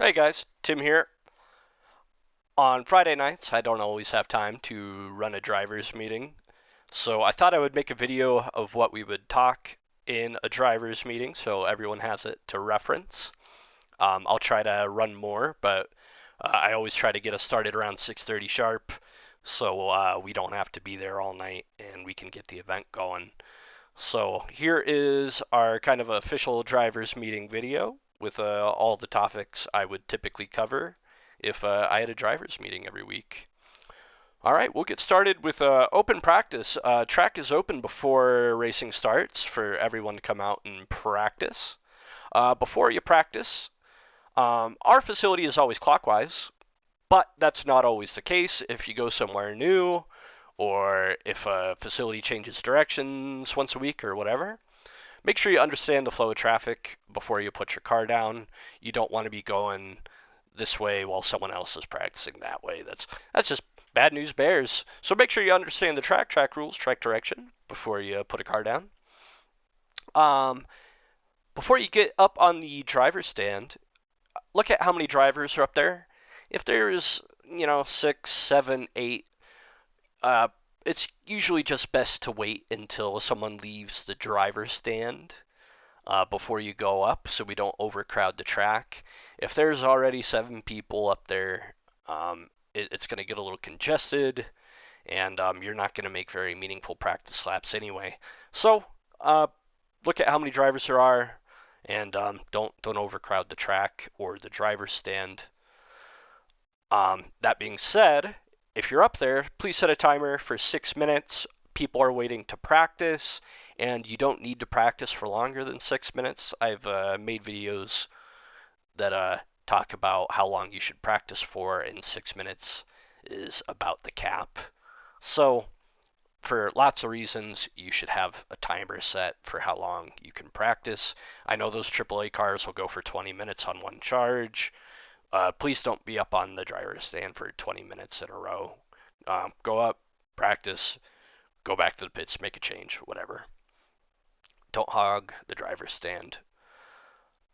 Hey guys, Tim here. On Friday nights, I don't always have time to run a driver's meeting, so I thought I would make a video of what we would talk in a driver's meeting so everyone has it to reference. I'll try to run more, but I always try to get us started around 6:30 sharp so we don't have to be there all night and we can get the event going. So here is our kind of official driver's meeting video with all the topics I would typically cover if I had a driver's meeting every week. All right, we'll get started with open practice. Track is open before racing starts for everyone to come out and practice. Before you practice, our facility is always clockwise, but that's not always the case if you go somewhere new or if a facility changes directions once a week or whatever. Make sure you understand the flow of traffic before you put your car down. You don't want to be going this way while someone else is practicing that way. That's just bad news bears. So make sure you understand the track rules, track direction before you put a car down. Um, Before you get up on the driver's stand, look at how many drivers are up there. If there's, 6, 7, 8, uh, it's usually just best to wait until someone leaves the driver's stand before you go up so we don't overcrowd the track. If there's already 7 people up there, it's going to get a little congested and you're not going to make very meaningful practice laps anyway. So look at how many drivers there are and don't overcrowd the track or the driver's stand. That being said, if you're up there, please set a timer for 6 minutes. People are waiting to practice, and you don't need to practice for longer than 6 minutes. I've made videos that talk about how long you should practice for, and 6 minutes is about the cap. So, for lots of reasons, you should have a timer set for how long you can practice. I know those AAA cars will go for 20 minutes on one charge. Please don't be up on the driver's stand for 20 minutes in a row. Go up, practice, go back to the pits, make a change, whatever. Don't hog the driver's stand.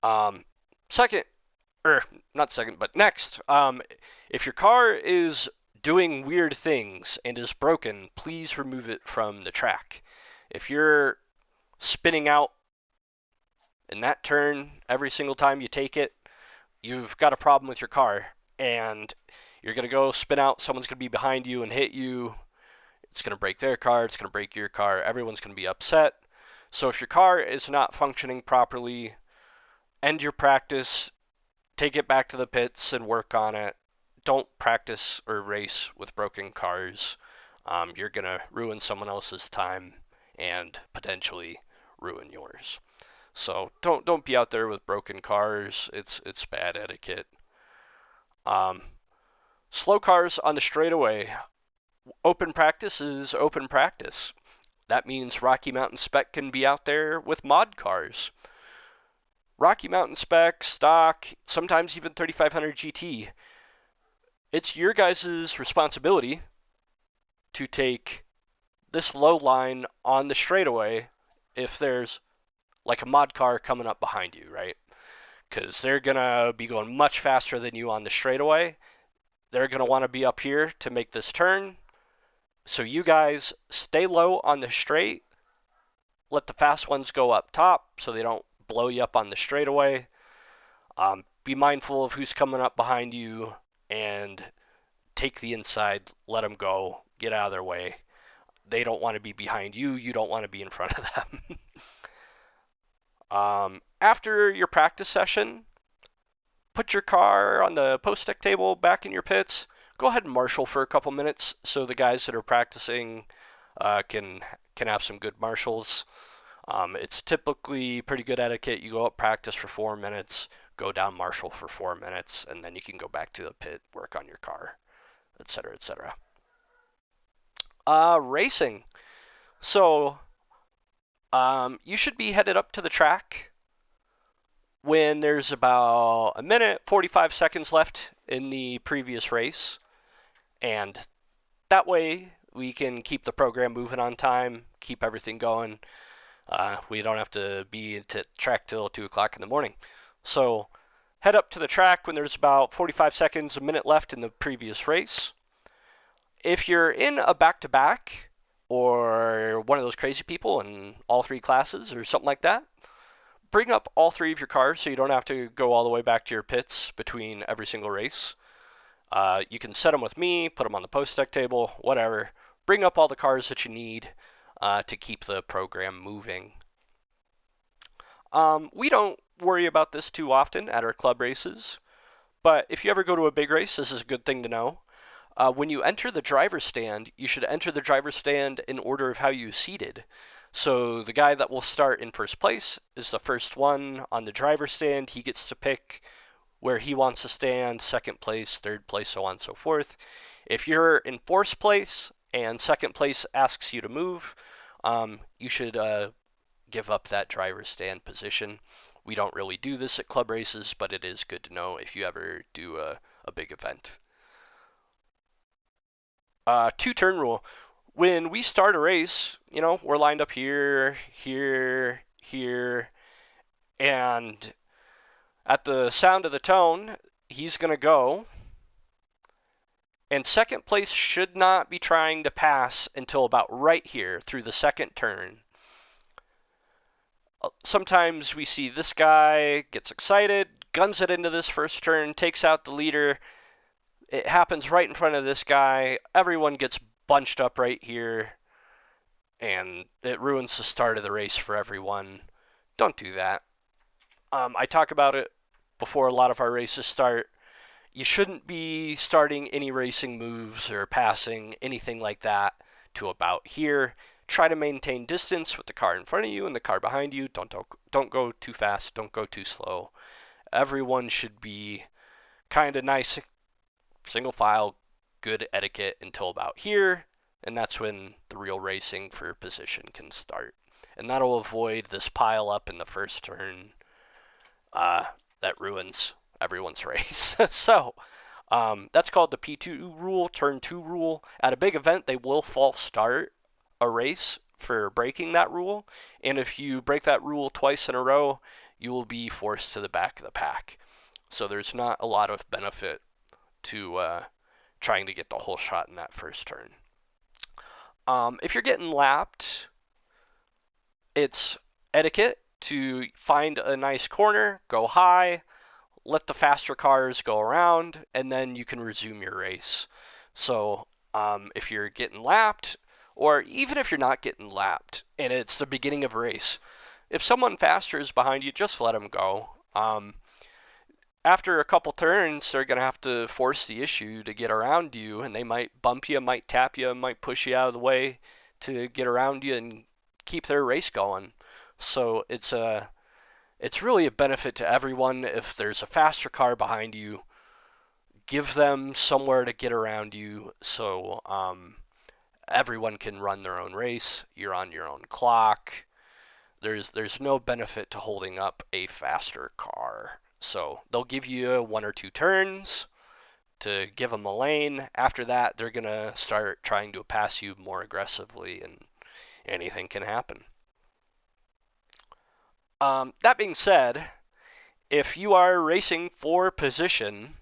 Um, Second, or not second, but next, if your car is doing weird things and is broken, please remove it from the track. If you're spinning out in that turn every single time you take it, you've got a problem with your car, and you're going to go spin out, someone's going to be behind you and hit you. It's going to break their car, it's going to break your car, everyone's going to be upset. So if your car is not functioning properly, end your practice, take it back to the pits and work on it. Don't practice or race with broken cars. You're going to ruin someone else's time and potentially ruin yours. So don't be out there with broken cars. It's bad etiquette. Um, Slow cars on the straightaway. Open practice is open practice. That means Rocky Mountain Spec can be out there with mod cars. Rocky Mountain Spec, stock, sometimes even 3500 GT. It's your guys' responsibility to take this low line on the straightaway if there's like a mod car coming up behind you, right? Because they're going to be going much faster than you on the straightaway. They're going to want to be up here to make this turn. So you guys stay low on the straight. Let the fast ones go up top so they don't blow you up on the straightaway. Be mindful of who's coming up behind you and take the inside. Let them go. Get out of their way. They don't want to be behind you. You don't want to be in front of them. After your practice session, put your car on the post deck table back in your pits. Go ahead and marshal for a couple minutes so the guys that are practicing can have some good marshals. It's typically pretty good etiquette. You go up, practice for 4 minutes, go down, marshal for 4 minutes, and then you can go back to the pit, work on your car, etc., etc. Racing. So you should be headed up to the track when there's about a minute 45 seconds left in the previous race, and that way we can keep the program moving on time, keep everything going. We don't have to be at track till 2 o'clock in the morning. So Head up to the track when there's about 45 seconds, a minute left in the previous race. If you're in a back-to-back or one of those crazy people in all three classes or something like that, bring up all three of your cars so you don't have to go all the way back to your pits between every single race. You can set them with me, put them on the post deck table, whatever. Bring up all the cars that you need to keep the program moving. We don't worry about this too often at our club races, but if you ever go to a big race, this is a good thing to know. When you enter the driver's stand, you should enter the driver's stand in order of how you seated. So the guy that will start in first place is the first one on the driver's stand. He gets to pick where he wants to stand, second place, third place, so on and so forth. If you're in fourth place and second place asks you to move, you should give up that driver's stand position. We don't really do this at club races, but it is good to know if you ever do a big event. Two-turn rule. When we start a race, we're lined up here, here, here, and at the sound of the tone, he's going to go. And second place should not be trying to pass until about right here through the second turn. Sometimes we see this guy gets excited, guns it into this first turn, takes out the leader. It happens right in front of this guy. Everyone gets bunched up right here, and it ruins the start of the race for everyone. Don't do that. I talk about it before a lot of our races start. You shouldn't be starting any racing moves or passing, anything like that, to about here. Try to maintain distance with the car in front of you and the car behind you. Don't go too fast. Don't go too slow. Everyone should be kind of nice, single file, good etiquette until about here, and that's when the real racing for position can start. And that'll avoid this pile up in the first turn that ruins everyone's race. So that's called the P2 rule, turn 2 rule. At a big event, they will false start a race for breaking that rule, and if you break that rule twice in a row, you will be forced to the back of the pack. So there's not a lot of benefit to trying to get the whole shot in that first turn. If you're getting lapped, it's etiquette to find a nice corner, go high, let the faster cars go around, and then you can resume your race. So if you're getting lapped, or even if you're not getting lapped and it's the beginning of a race, if someone faster is behind you, just let them go. After a couple turns, they're going to have to force the issue to get around you, and they might bump you, might tap you, might push you out of the way to get around you and keep their race going. So it's really a benefit to everyone. If there's a faster car behind you, give them somewhere to get around you so everyone can run their own race. You're on your own clock. There's no benefit to holding up a faster car. So they'll give you 1 or 2 turns to give them a lane. After that, they're going to start trying to pass you more aggressively, and anything can happen. That being said, if you are racing for position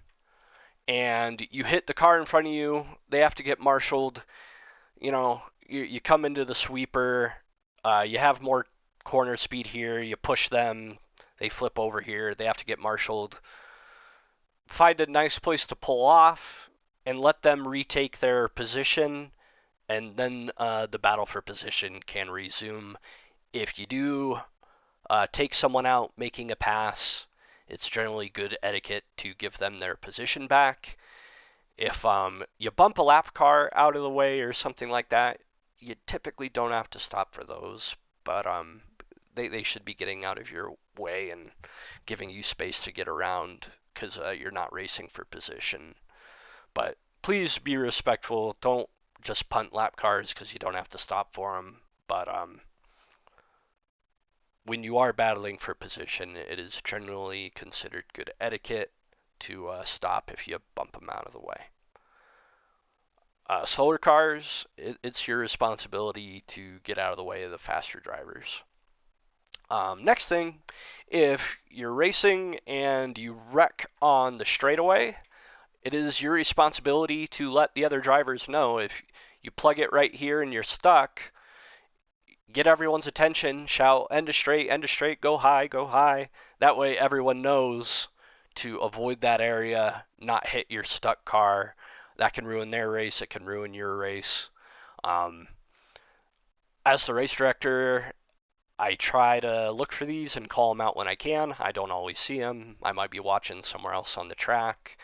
and you hit the car in front of you, they have to get marshaled. You come into the sweeper, you have more corner speed here, you push them, they flip over here, they have to get marshaled. Find a nice place to pull off and let them retake their position, and then the battle for position can resume. If you do take someone out making a pass, it's generally good etiquette to give them their position back. If you bump a lap car out of the way or something like that, you typically don't have to stop for those, but they should be getting out of your way and giving you space to get around, because you're not racing for position. But please be respectful. Don't just punt lap cars because you don't have to stop for them. But when you are battling for position, it is generally considered good etiquette to stop if you bump them out of the way. Slower cars, it's your responsibility to get out of the way of the faster drivers. Next thing, if you're racing and you wreck on the straightaway, it is your responsibility to let the other drivers know. If you plug it right here and you're stuck, get everyone's attention, shout end of straight, go high, go high. That way everyone knows to avoid that area, not hit your stuck car. That can ruin their race, it can ruin your race. Um, as the race director, I try to look for these and call them out when I can. I don't always see them. I might be watching somewhere else on the track.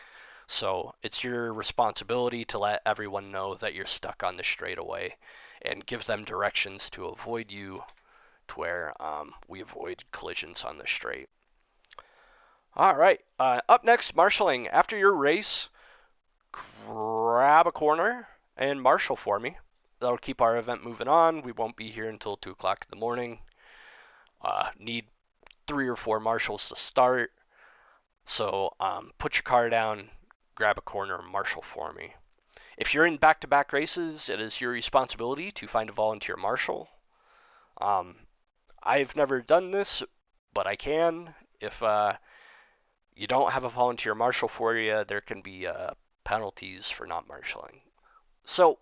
So it's your responsibility to let everyone know that you're stuck on the straightaway and give them directions to avoid you to where we avoid collisions on the straight. All right, up next, marshaling. After your race, grab a corner and marshal for me. That'll keep our event moving on. We won't be here until 2 o'clock in the morning. Need 3 or 4 marshals to start. So put your car down, grab a corner, and marshal for me. If you're in back-to-back races, it is your responsibility to find a volunteer marshal. I've never done this, but I can. If you don't have a volunteer marshal for you, there can be penalties for not marshaling. So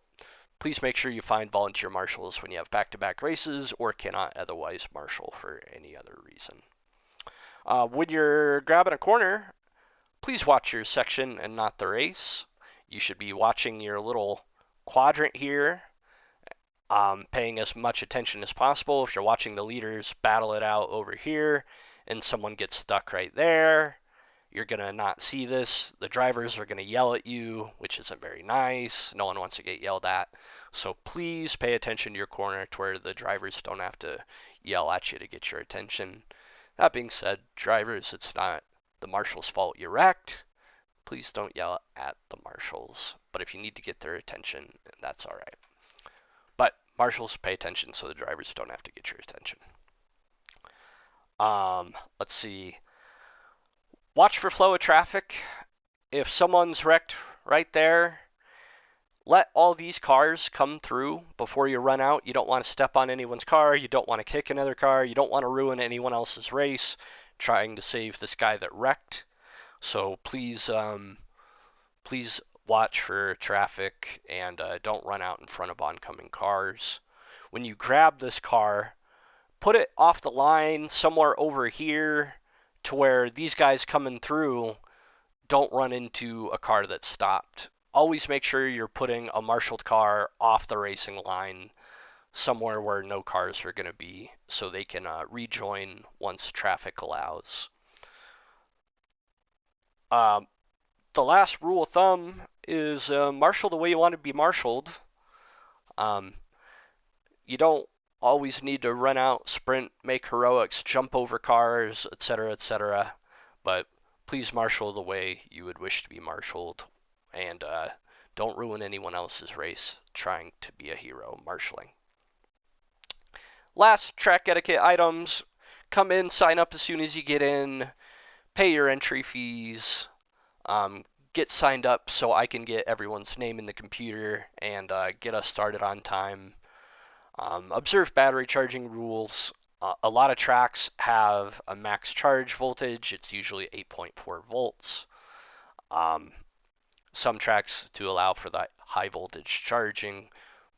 please make sure you find volunteer marshals when you have back-to-back races or cannot otherwise marshal for any other reason. When you're grabbing a corner, please watch your section and not the race. You should be watching your little quadrant here, paying as much attention as possible. If you're watching the leaders battle it out over here and someone gets stuck right there, you're going to not see this. The drivers are going to yell at you, which isn't very nice. No one wants to get yelled at. So please pay attention to your corner to where the drivers don't have to yell at you to get your attention. That being said, drivers, it's not the marshal's fault you wrecked. Please don't yell at the marshals. But if you need to get their attention, that's all right. But marshals, pay attention so the drivers don't have to get your attention. Let's see. Watch for flow of traffic. If someone's wrecked right there, let all these cars come through before you run out. You don't want to step on anyone's car. You don't want to kick another car. You don't want to ruin anyone else's race trying to save this guy that wrecked. So please, please watch for traffic and don't run out in front of oncoming cars. When you grab this car, put it off the line somewhere over here to where these guys coming through don't run into a car that's stopped. Always make sure you're putting a marshaled car off the racing line somewhere where no cars are going to be so they can rejoin once traffic allows. The last rule of thumb is marshal the way you want to be marshaled. You don't always need to run out, sprint, make heroics, jump over cars, etc., etc. But please marshal the way you would wish to be marshaled, and don't ruin anyone else's race trying to be a hero marshaling. Last track etiquette items. Come in, sign up as soon as you get in, pay your entry fees, get signed up so I can get everyone's name in the computer and get us started on time. Observe battery charging rules. A lot of tracks have a max charge voltage. It's usually 8.4 volts. Some tracks do allow for that high voltage charging,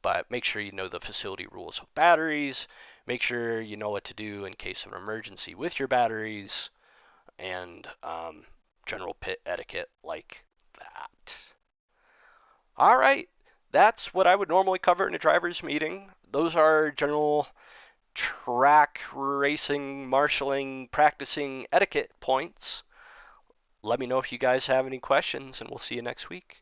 but make sure you know the facility rules of batteries. Make sure you know what to do in case of an emergency with your batteries, and general pit etiquette like that. All right, that's what I would normally cover in a driver's meeting. Those are general track racing, marshaling, practicing etiquette points. Let me know if you guys have any questions, and we'll see you next week.